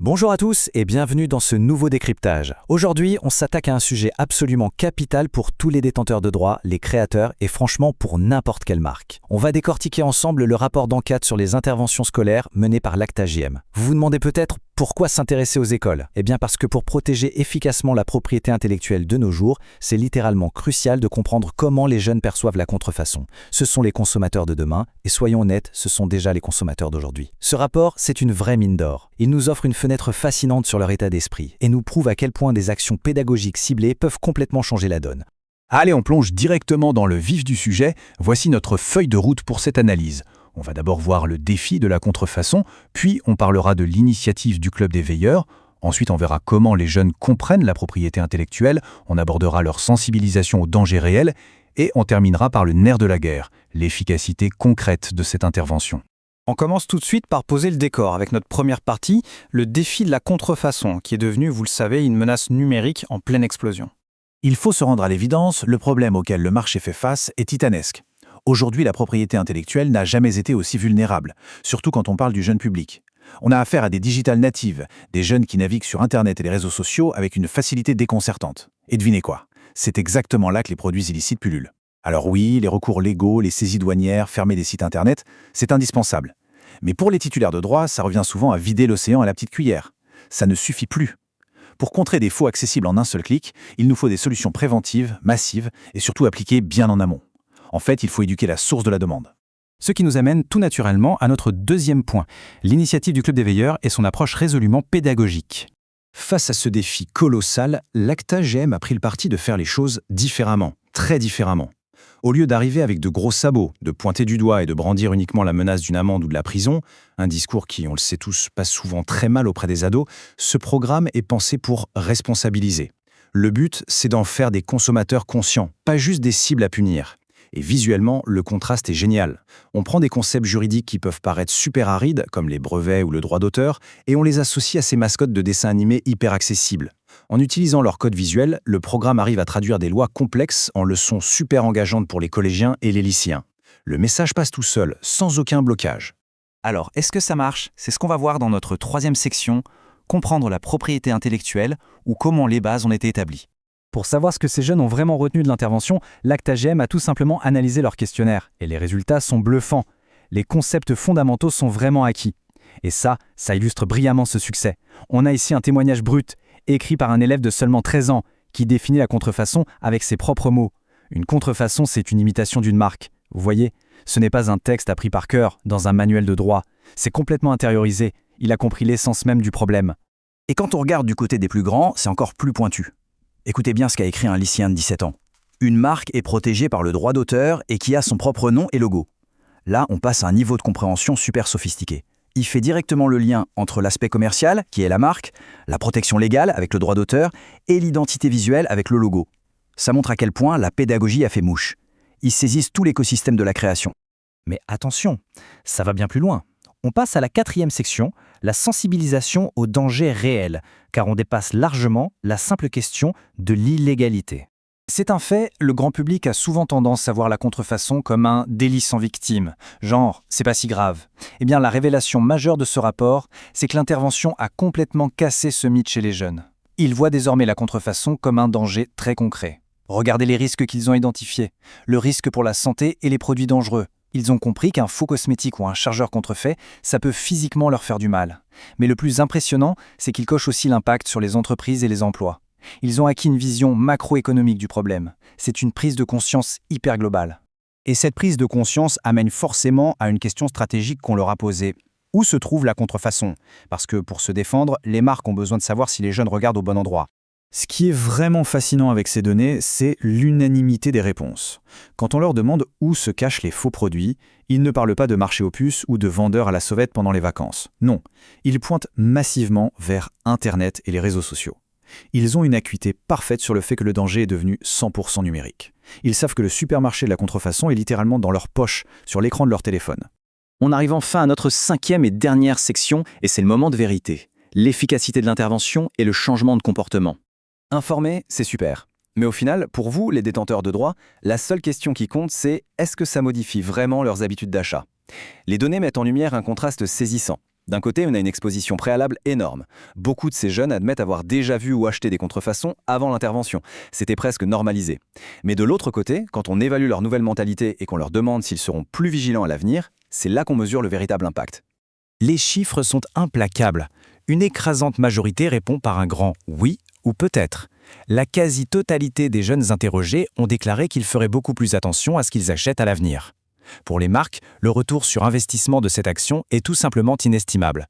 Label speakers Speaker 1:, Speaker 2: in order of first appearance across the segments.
Speaker 1: Bonjour à tous et bienvenue dans ce nouveau décryptage. Aujourd'hui, on s'attaque à un sujet absolument capital pour tous les détenteurs de droits, les créateurs et franchement pour n'importe quelle marque. On va décortiquer ensemble le rapport d'enquête sur les interventions scolaires mené par l'ACTA-JM. Vous vous demandez peut-être pourquoi s'intéresser aux écoles ? Eh bien parce que pour protéger efficacement la propriété intellectuelle de nos jours, c'est littéralement crucial de comprendre comment les jeunes perçoivent la contrefaçon. Ce sont les consommateurs de demain et soyons honnêtes, ce sont déjà les consommateurs d'aujourd'hui. Ce rapport, c'est une vraie mine d'or. Il nous offre une fenêtre fascinante sur leur état d'esprit et nous prouve à quel point des actions pédagogiques ciblées peuvent complètement changer la donne.
Speaker 2: Allez, on plonge directement dans le vif du sujet. Voici notre feuille de route pour cette analyse. On va d'abord voir le défi de la contrefaçon, puis on parlera de l'initiative du Club des Veilleurs. Ensuite, on verra comment les jeunes comprennent la propriété intellectuelle, on abordera leur sensibilisation aux dangers réels, et on terminera par le nerf de la guerre, l'efficacité concrète de cette intervention.
Speaker 3: On commence tout de suite par poser le décor avec notre première partie, le défi de la contrefaçon, qui est devenu, vous le savez, une menace numérique en pleine explosion.
Speaker 2: Il faut se rendre à l'évidence, le problème auquel le marché fait face est titanesque. Aujourd'hui, la propriété intellectuelle n'a jamais été aussi vulnérable, surtout quand on parle du jeune public. On a affaire à des digital natives, des jeunes qui naviguent sur Internet et les réseaux sociaux avec une facilité déconcertante. Et devinez quoi ? C'est exactement là que les produits illicites pullulent. Alors oui, les recours légaux, les saisies douanières, fermer des sites Internet, c'est indispensable. Mais pour les titulaires de droits, ça revient souvent à vider l'océan à la petite cuillère. Ça ne suffit plus. Pour contrer des faux accessibles en un seul clic, il nous faut des solutions préventives, massives et surtout appliquées bien en amont. En fait, il faut éduquer la source de la demande.
Speaker 3: Ce qui nous amène tout naturellement à notre deuxième point, l'initiative du Club des Veilleurs et son approche résolument pédagogique.
Speaker 4: Face à ce défi colossal, l'ACTA-JM a pris le parti de faire les choses différemment, très différemment. Au lieu d'arriver avec de gros sabots, de pointer du doigt et de brandir uniquement la menace d'une amende ou de la prison, un discours qui, on le sait tous, passe souvent très mal auprès des ados, ce programme est pensé pour responsabiliser. Le but, c'est d'en faire des consommateurs conscients, pas juste des cibles à punir. Et visuellement, le contraste est génial. On prend des concepts juridiques qui peuvent paraître super arides, comme les brevets ou le droit d'auteur, et on les associe à ces mascottes de dessins animés hyper accessibles. En utilisant leur code visuel, le programme arrive à traduire des lois complexes en leçons super engageantes pour les collégiens et les lycéens. Le message passe tout seul, sans aucun blocage.
Speaker 3: Alors, est-ce que ça marche ? C'est ce qu'on va voir dans notre troisième section, comprendre la propriété intellectuelle ou comment les bases ont été établies. Pour savoir ce que ces jeunes ont vraiment retenu de l'intervention, l'ACTA-JM a tout simplement analysé leur questionnaire. Et les résultats sont bluffants. Les concepts fondamentaux sont vraiment acquis. Et ça illustre brillamment ce succès. On a ici un témoignage brut, écrit par un élève de seulement 13 ans, qui définit la contrefaçon avec ses propres mots. Une contrefaçon, c'est une imitation d'une marque. Vous voyez, ce n'est pas un texte appris par cœur dans un manuel de droit. C'est complètement intériorisé. Il a compris l'essence même du problème.
Speaker 4: Et quand on regarde du côté des plus grands, c'est encore plus pointu. Écoutez bien ce qu'a écrit un lycéen de 17 ans. Une marque est protégée par le droit d'auteur et qui a son propre nom et logo. Là, on passe à un niveau de compréhension super sophistiqué. Il fait directement le lien entre l'aspect commercial, qui est la marque, la protection légale avec le droit d'auteur et l'identité visuelle avec le logo. Ça montre à quel point la pédagogie a fait mouche. Ils saisissent tout l'écosystème de la création.
Speaker 3: Mais attention, ça va bien plus loin. On passe à la quatrième section, la sensibilisation aux dangers réels, car on dépasse largement la simple question de l'illégalité. C'est un fait, le grand public a souvent tendance à voir la contrefaçon comme un délit sans victime, genre « c'est pas si grave ». Eh bien, la révélation majeure de ce rapport, c'est que l'intervention a complètement cassé ce mythe chez les jeunes. Ils voient désormais la contrefaçon comme un danger très concret. Regardez les risques qu'ils ont identifiés, le risque pour la santé et les produits dangereux. Ils ont compris qu'un faux cosmétique ou un chargeur contrefait, ça peut physiquement leur faire du mal. Mais le plus impressionnant, c'est qu'ils cochent aussi l'impact sur les entreprises et les emplois. Ils ont acquis une vision macroéconomique du problème. C'est une prise de conscience hyper globale.
Speaker 4: Et cette prise de conscience amène forcément à une question stratégique qu'on leur a posée. Où se trouve la contrefaçon ? Parce que pour se défendre, les marques ont besoin de savoir si les jeunes regardent au bon endroit.
Speaker 5: Ce qui est vraiment fascinant avec ces données, c'est l'unanimité des réponses. Quand on leur demande où se cachent les faux produits, ils ne parlent pas de marché aux puces ou de vendeurs à la sauvette pendant les vacances. Non, ils pointent massivement vers Internet et les réseaux sociaux. Ils ont une acuité parfaite sur le fait que le danger est devenu 100% numérique. Ils savent que le supermarché de la contrefaçon est littéralement dans leur poche, sur l'écran de leur téléphone.
Speaker 4: On arrive enfin à notre cinquième et dernière section, et c'est le moment de vérité. L'efficacité de l'intervention et le changement de comportement.
Speaker 3: Informer, c'est super. Mais au final, pour vous, les détenteurs de droits, la seule question qui compte, c'est est-ce que ça modifie vraiment leurs habitudes d'achat ? Les données mettent en lumière un contraste saisissant.
Speaker 1: D'un côté, on a une exposition préalable énorme. Beaucoup de ces jeunes admettent avoir déjà vu ou acheté des contrefaçons avant l'intervention. C'était presque normalisé. Mais de l'autre côté, quand on évalue leur nouvelle mentalité et qu'on leur demande s'ils seront plus vigilants à l'avenir, c'est là qu'on mesure le véritable impact.
Speaker 3: Les chiffres sont implacables. Une écrasante majorité répond par un grand « oui » ou « peut-être ». La quasi-totalité des jeunes interrogés ont déclaré qu'ils feraient beaucoup plus attention à ce qu'ils achètent à l'avenir. Pour les marques, le retour sur investissement de cette action est tout simplement inestimable.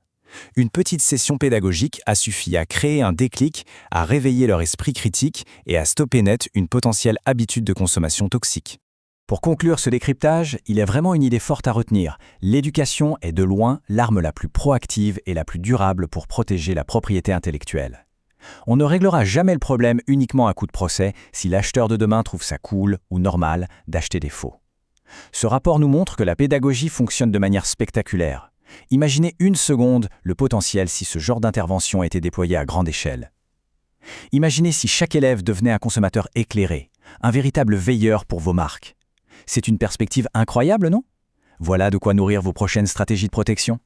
Speaker 3: Une petite session pédagogique a suffi à créer un déclic, à réveiller leur esprit critique et à stopper net une potentielle habitude de consommation toxique.
Speaker 1: Pour conclure ce décryptage, il y a vraiment une idée forte à retenir. L'éducation est de loin l'arme la plus proactive et la plus durable pour protéger la propriété intellectuelle. On ne réglera jamais le problème uniquement à coup de procès si l'acheteur de demain trouve ça cool ou normal d'acheter des faux. Ce rapport nous montre que la pédagogie fonctionne de manière spectaculaire. Imaginez une seconde le potentiel si ce genre d'intervention était déployé à grande échelle. Imaginez si chaque élève devenait un consommateur éclairé, un véritable veilleur pour vos marques. C'est une perspective incroyable, non ? Voilà de quoi nourrir vos prochaines stratégies de protection.